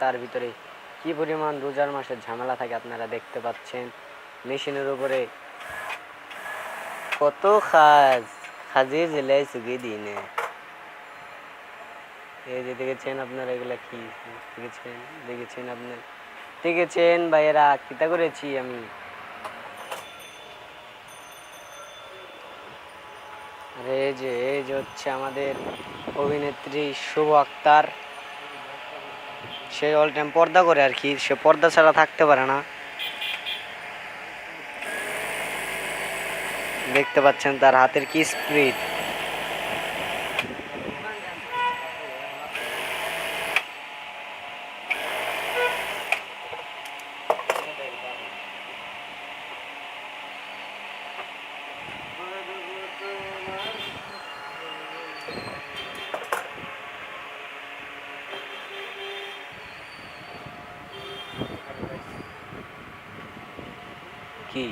তার ভিতরে কি পরিমাণ রোজার মাসের ঝামেলা থাকে আপনারা দেখতে পাচ্ছেন। মেশিনের উপরে কত খাজির জেলায় চুকিয়ে দিই না। এই যে দেখেছেন আপনারা, এগুলা কি দেখেছেন আপনার দেখেছেন ভাইয়েরা, কিতা করেছি আমি। আর এই যে হচ্ছে আমাদের অভিনেত্রী শুভ আক্তার। সে অল টাইম পর্দা করে আর কি, সে পর্দা ছাড়া থাকতে পারে না। দেখতে পাচ্ছেন তার হাতের কি স্পিড। কি